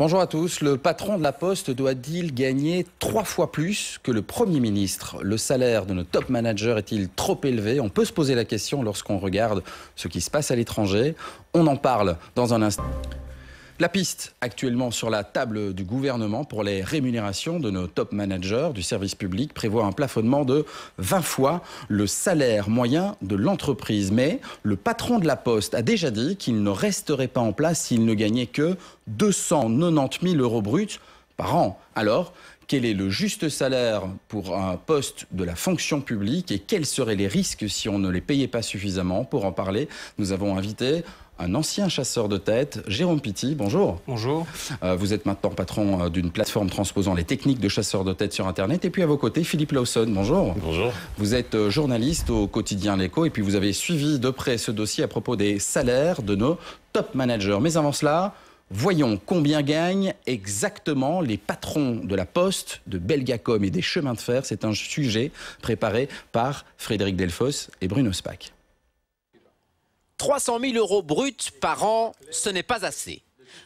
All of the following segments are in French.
Bonjour à tous. Le patron de la Poste doit-il gagner 3 fois plus que le Premier ministre? Le salaire de nos top managers est-il trop élevé? On peut se poser la question lorsqu'on regarde ce qui se passe à l'étranger. On en parle dans un instant. La piste actuellement sur la table du gouvernement pour les rémunérations de nos top managers du service public prévoit un plafonnement de 20 fois le salaire moyen de l'entreprise. Mais le patron de la Poste a déjà dit qu'il ne resterait pas en place s'il ne gagnait que 290 000 € bruts par an. Alors, quel est le juste salaire pour un poste de la fonction publique et quels seraient les risques si on ne les payait pas suffisamment? Pour en parler, nous avons invité un ancien chasseur de tête, Jérôme Pitty. Bonjour. Bonjour. Vous êtes maintenant patron d'une plateforme transposant les techniques de chasseurs de tête sur Internet. Et puis à vos côtés, Philippe Lawson. Bonjour. Bonjour. Vous êtes journaliste au quotidien L'Écho et puis vous avez suivi de près ce dossier à propos des salaires de nos top managers. Mais avant cela, voyons combien gagnent exactement les patrons de la Poste, de Belgacom et des chemins de fer. C'est un sujet préparé par Frédéric Delfosse et Bruno Spaak. 300 000 € bruts par an, ce n'est pas assez.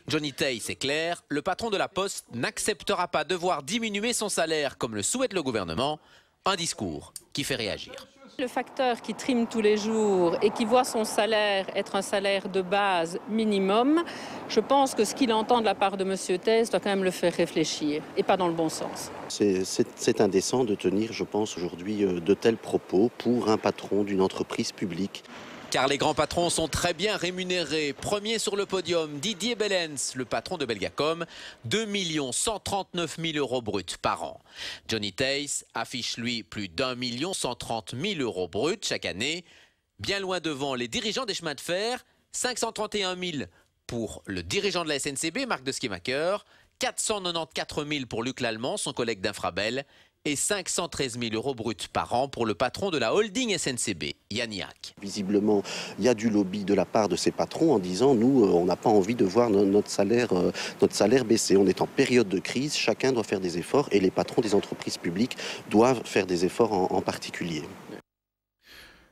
Johnny Tay, c'est clair, le patron de la Poste n'acceptera pas de voir diminuer son salaire comme le souhaite le gouvernement. Un discours qui fait réagir. Le facteur qui trime tous les jours et qui voit son salaire être un salaire de base minimum, je pense que ce qu'il entend de la part de M. Thèse doit quand même le faire réfléchir, et pas dans le bon sens. C'est indécent de tenir, je pense, aujourd'hui de tels propos pour un patron d'une entreprise publique. Car les grands patrons sont très bien rémunérés. Premier sur le podium, Didier Bellens, le patron de Belgacom, 2 139 000 € bruts par an. Johnny Theis affiche lui plus d'1 130 000 € bruts chaque année. Bien loin devant les dirigeants des chemins de fer, 531 000 pour le dirigeant de la SNCB, Marc de Schemaker, 494 000 pour Luc Lallemand, son collègue d'Infrabel, et 513 000 € bruts par an pour le patron de la holding SNCB, Yann Yac. Visiblement, il y a du lobby de la part de ces patrons en disant nous, on n'a pas envie de voir notre salaire baisser. On est en période de crise, chacun doit faire des efforts et les patrons des entreprises publiques doivent faire des efforts en particulier.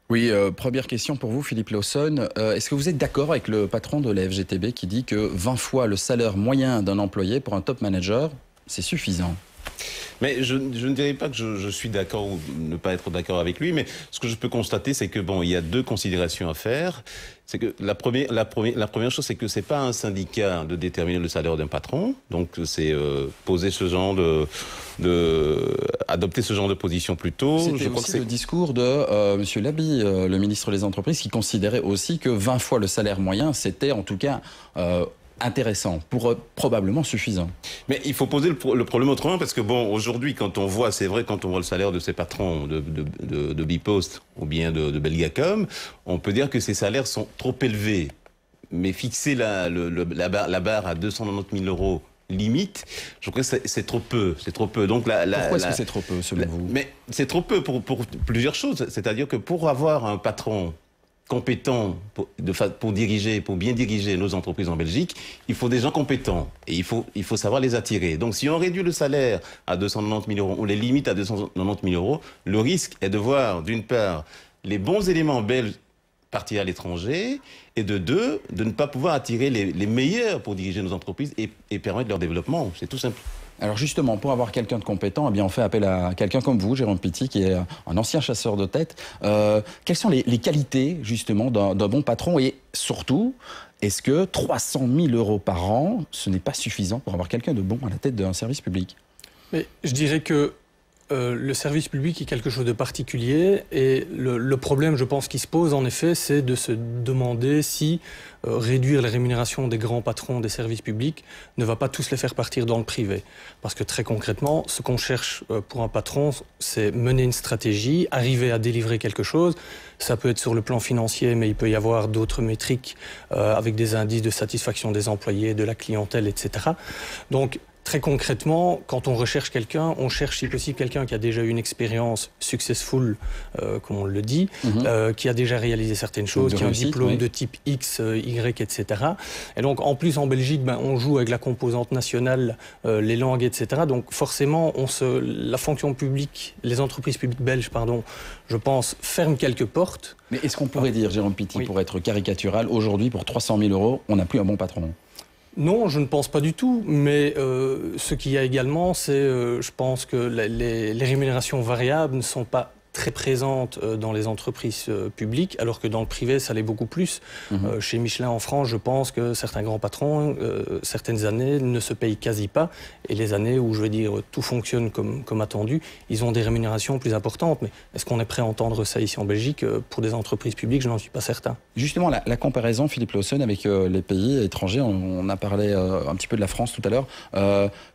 Oui, première question pour vous, Philippe Lawson. Est-ce que vous êtes d'accord avec le patron de la FGTB qui dit que 20 fois le salaire moyen d'un employé pour un top manager, c'est suffisant? Mais je ne dirais pas que je suis d'accord ou ne pas être d'accord avec lui, mais ce que je peux constater, c'est que bon, il y a deux considérations à faire. C'est que la première chose, c'est que c'est pas un syndicat de déterminer le salaire d'un patron. Donc c'est poser ce genre adopter ce genre de position plus tôt. C'était aussi le discours de Monsieur Labi, le ministre des Entreprises, qui considérait aussi que 20 fois le salaire moyen, c'était en tout cas intéressant, probablement suffisant. Mais il faut poser le problème autrement, parce que bon, aujourd'hui, quand on voit, c'est vrai, quand on voit le salaire de ces patrons de Bipost ou bien de Belgacom, on peut dire que ces salaires sont trop élevés. Mais fixer la barre à 290 000 € limite, je crois que c'est trop peu. C'est trop peu. Donc pourquoi est-ce que c'est trop peu, selon vous? Mais c'est trop peu pour plusieurs choses. C'est-à-dire que pour avoir un patron compétents pour diriger, pour bien diriger nos entreprises en Belgique, il faut des gens compétents et il faut savoir les attirer. Donc si on réduit le salaire à 290 000 €, on les limite à 290 000 €, le risque est de voir d'une part les bons éléments belges partir à l'étranger et de deux, de ne pas pouvoir attirer les meilleurs pour diriger nos entreprises et permettre leur développement. C'est tout simple. Alors justement, pour avoir quelqu'un de compétent, eh bien on fait appel à quelqu'un comme vous, Jérôme Pitty, qui est un ancien chasseur de tête. Quelles sont les qualités justement d'un bon patron et surtout, est-ce que 300 000 € par an, ce n'est pas suffisant pour avoir quelqu'un de bon à la tête d'un service public? Mais je dirais que le service public est quelque chose de particulier et le problème, je pense, qui se pose en effet, c'est de se demander si réduire les rémunérations des grands patrons des services publics ne va pas tous les faire partir dans le privé. Parce que très concrètement, ce qu'on cherche pour un patron, c'est mener une stratégie, arriver à délivrer quelque chose. Ça peut être sur le plan financier, mais il peut y avoir d'autres métriques avec des indices de satisfaction des employés, de la clientèle, etc. Donc, très concrètement, quand on recherche quelqu'un, on cherche si possible quelqu'un qui a déjà eu une expérience successful, comme on le dit, qui a déjà réalisé certaines choses, qui a un diplôme de type X, Y, etc. Et donc, en plus, en Belgique, on joue avec la composante nationale, les langues, etc. Donc, forcément, la fonction publique, les entreprises publiques belges, pardon, je pense, ferment quelques portes. Mais est-ce qu'on pourrait dire, Jérôme Pitty, pour être caricatural, aujourd'hui, pour 300 000 €, on n'a plus un bon patron? Non, je ne pense pas du tout, mais ce qu'il y a également, c'est, je pense que les rémunérations variables ne sont pas très présentes dans les entreprises publiques, alors que dans le privé, ça l'est beaucoup plus. Chez Michelin en France, je pense que certains grands patrons, certaines années, ne se payent quasi pas, et les années où, je veux dire, tout fonctionne comme attendu, ils ont des rémunérations plus importantes. Mais est-ce qu'on est prêt à entendre ça ici en Belgique pour des entreprises publiques? Je n'en suis pas certain. Justement, la comparaison, Philippe Lawson, avec les pays étrangers, on a parlé un petit peu de la France tout à l'heure.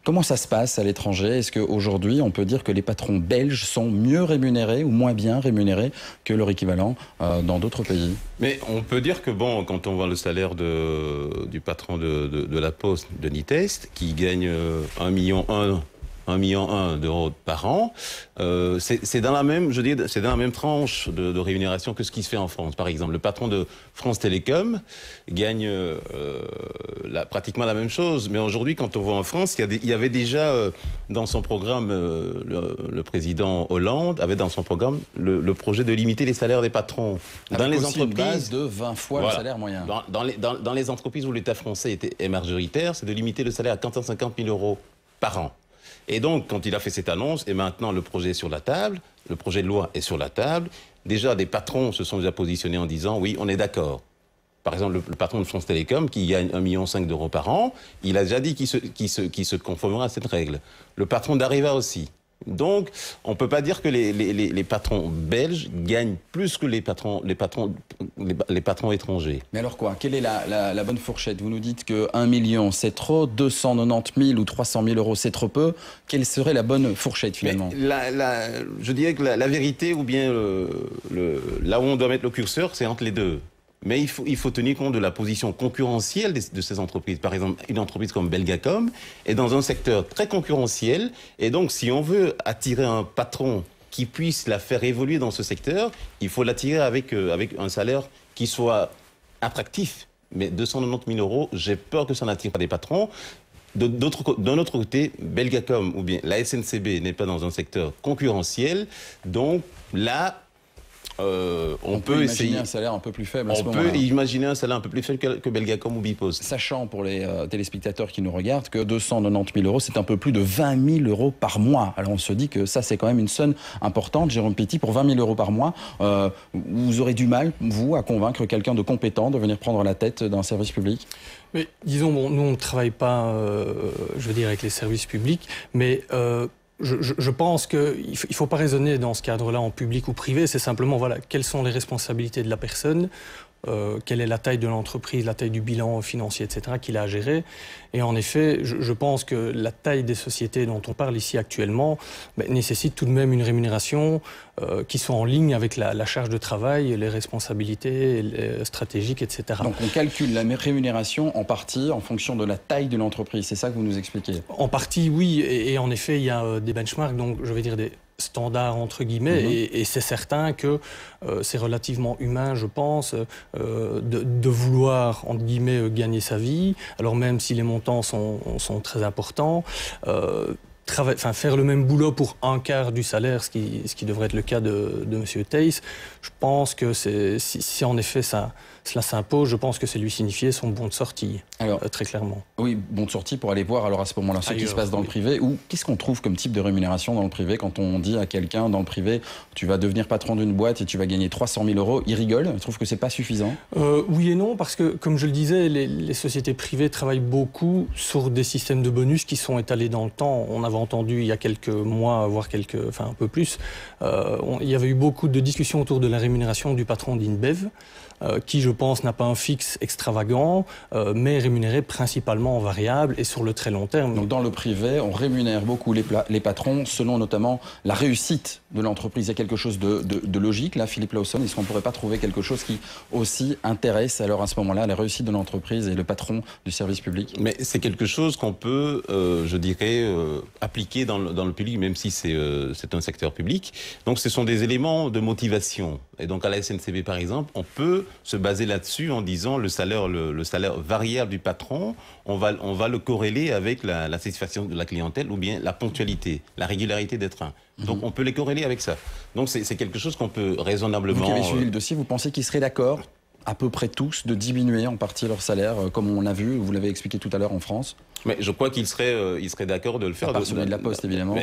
Comment ça se passe à l'étranger? Est-ce qu'aujourd'hui, on peut dire que les patrons belges sont mieux rémunérés ou moins bien rémunérés que leur équivalent dans d'autres pays? Mais on peut dire que, bon, quand on voit le salaire du patron de la Poste, Denis Teist, qui gagne 1,1 million d'euros par an, c'est dans la même, je dis, c'est dans la même tranche de rémunération que ce qui se fait en France. Par exemple, le patron de France Télécom gagne pratiquement la même chose. Mais aujourd'hui, quand on voit en France, il y avait déjà dans son programme, le président Hollande avait dans son programme le projet de limiter les salaires des patrons. Avec dans les entreprises, une base de 20 fois le salaire moyen. Dans les entreprises où l'État français est majoritaire, c'est de limiter le salaire à 450 000 euros par an. Et donc, quand il a fait cette annonce, et maintenant le projet est sur la table, le projet de loi est sur la table, déjà des patrons se sont déjà positionnés en disant oui, on est d'accord. Par exemple, le patron de France Télécom, qui gagne 1,5 million d'euros par an, il a déjà dit qu'il se conformera à cette règle. Le patron d'Areva aussi. Donc, on ne peut pas dire que les patrons belges gagnent plus que les patrons étrangers. Mais alors quoi? Quelle est la bonne fourchette? Vous nous dites que 1 million c'est trop, 290 000 ou 300 000 euros c'est trop peu. Quelle serait la bonne fourchette finalement? Je dirais que la vérité, ou bien là où on doit mettre le curseur, c'est entre les deux. Mais il faut tenir compte de la position concurrentielle de ces entreprises. Par exemple, une entreprise comme Belgacom est dans un secteur très concurrentiel. Et donc, si on veut attirer un patron qui puisse la faire évoluer dans ce secteur, il faut l'attirer avec un salaire qui soit attractif. Mais 290 000 euros, j'ai peur que ça n'attire pas des patrons. D'un autre côté, Belgacom ou bien la SNCB n'est pas dans un secteur concurrentiel. Donc là, on peut imaginer un salaire un peu plus faible. On peut imaginer un salaire un peu plus faible que Belgacom ou Bipost. Sachant pour les téléspectateurs qui nous regardent que 290 000 euros, c'est un peu plus de 20 000 euros par mois. Alors on se dit que ça, c'est quand même une somme importante. Jérôme Petit, pour 20 000 euros par mois, vous aurez du mal, vous, à convaincre quelqu'un de compétent de venir prendre la tête d'un service public? Mais disons, bon, nous, on ne travaille pas, je veux dire, avec les services publics, mais je pense qu'il ne faut pas raisonner dans ce cadre-là en public ou privé. C'est simplement, voilà, quelles sont les responsabilités de la personne, quelle est la taille de l'entreprise, la taille du bilan financier, etc., qu'il a à gérer. Et en effet, je pense que la taille des sociétés dont on parle ici actuellement nécessite tout de même une rémunération qui soit en ligne avec la charge de travail, les responsabilités stratégiques, etc. Donc on calcule la rémunération en partie en fonction de la taille de l'entreprise. C'est ça que vous nous expliquez? En partie, oui. Et en effet, il y a des benchmarks, donc je vais dire des standards entre guillemets, et c'est certain que c'est relativement humain, je pense, de vouloir, entre guillemets, gagner sa vie, alors même si les montants sont très importants. Faire le même boulot pour un quart du salaire, ce qui devrait être le cas de M. Teist, je pense que si en effet cela s'impose, je pense que c'est lui signifier son bon de sortie, alors, très clairement. Oui, bon de sortie pour aller voir alors à ce moment-là ce qui se passe dans le privé, ou qu'est-ce qu'on trouve comme type de rémunération dans le privé quand on dit à quelqu'un dans le privé tu vas devenir patron d'une boîte et tu vas gagner 300 000 euros, il rigole, il trouve que c'est pas suffisant? Oui et non, parce que comme je le disais, les sociétés privées travaillent beaucoup sur des systèmes de bonus qui sont étalés dans le temps. On avait entendu il y a quelques mois, voire un peu plus, il y avait eu beaucoup de discussions autour de la rémunération du patron d'InBev, qui, je pense, n'a pas un fixe extravagant, mais rémunéré principalement en variable et sur le très long terme. Donc dans le privé, on rémunère beaucoup les patrons selon notamment la réussite de l'entreprise. Il y a quelque chose de logique, là, Philippe Lawson. Est-ce qu'on ne pourrait pas trouver quelque chose qui aussi intéresse alors à ce moment-là la réussite de l'entreprise et le patron du service public? Mais c'est quelque chose qu'on peut, je dirais, appliquer dans le public, même si c'est un secteur public. Donc ce sont des éléments de motivation. Et donc à la SNCB, par exemple, on peut se baser là-dessus en disant le salaire variable du patron, on va le corréler avec la satisfaction de la clientèle ou bien la ponctualité, la régularité des trains. Donc on peut les corréler avec ça. Donc c'est quelque chose qu'on peut raisonnablement... Vous qui avez suivi le dossier, vous pensez qu'il serait d'accord à peu près tous de diminuer en partie leur salaire, comme on l'a vu, vous l'avez expliqué tout à l'heure en France? Mais je crois qu'il serait d'accord de le faire. À part celui de la Poste, évidemment.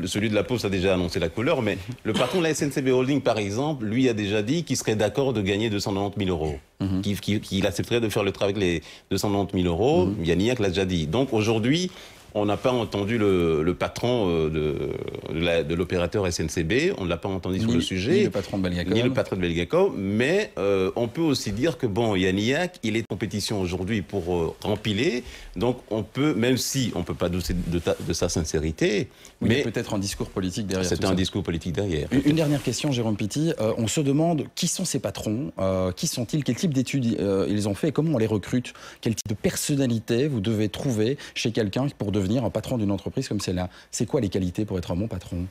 Celui de la Poste a déjà annoncé la couleur, mais le patron de la SNCB Holding, par exemple, lui a déjà dit qu'il serait d'accord de gagner 290 000 euros. Qu'il accepterait de faire le travail avec les 290 000 euros. Yannick l'a déjà dit. Donc aujourd'hui, on n'a pas entendu le patron de l'opérateur SNCB, on ne l'a pas entendu sur le sujet. Ni le patron de Belgacom. Ni le patron de Belgacom, mais on peut aussi dire que, bon, Yannick, il est en compétition aujourd'hui pour rempiler, donc on peut, même si on ne peut pas douter de sa sincérité, mais peut-être un discours politique derrière. C'est un discours politique derrière. Une dernière question, Jérôme Pitty. On se demande qui sont ces patrons, qui sont-ils, quel type d'études ils ont fait et comment on les recrute? Quel type de personnalité vous devez trouver chez quelqu'un pour devenir un patron d'une entreprise comme celle-là? C'est quoi les qualités pour être un bon patron?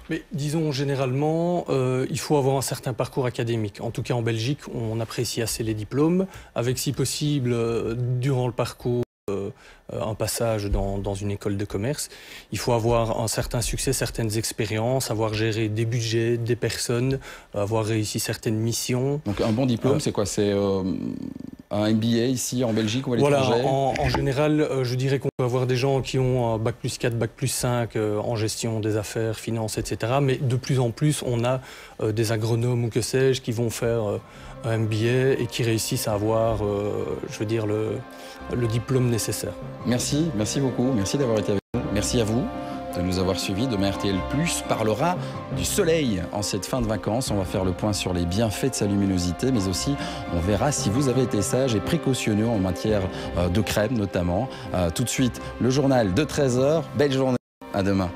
Mais disons, généralement, il faut avoir un certain parcours académique. En tout cas, en Belgique, on apprécie assez les diplômes, avec si possible, durant le parcours, un passage dans une école de commerce. Il faut avoir un certain succès, certaines expériences, avoir géré des budgets, des personnes, avoir réussi certaines missions. Donc un bon diplôme, c'est quoi? C'est un MBA ici en Belgique ou à l'étranger? Voilà, en général, je dirais qu'on peut avoir des gens qui ont un bac plus 4, bac plus 5 en gestion des affaires, finances, etc. Mais de plus en plus, on a des agronomes ou que sais-je qui vont faire un MBA et qui réussissent à avoir, je veux dire, le diplôme nécessaire. Merci beaucoup. Merci d'avoir été avec nous. Merci à vous de nous avoir suivis. Demain, RTL+ parlera du soleil en cette fin de vacances. On va faire le point sur les bienfaits de sa luminosité, mais aussi on verra si vous avez été sage et précautionneux en matière de crème notamment. Tout de suite, le journal de 13h. Belle journée. À demain.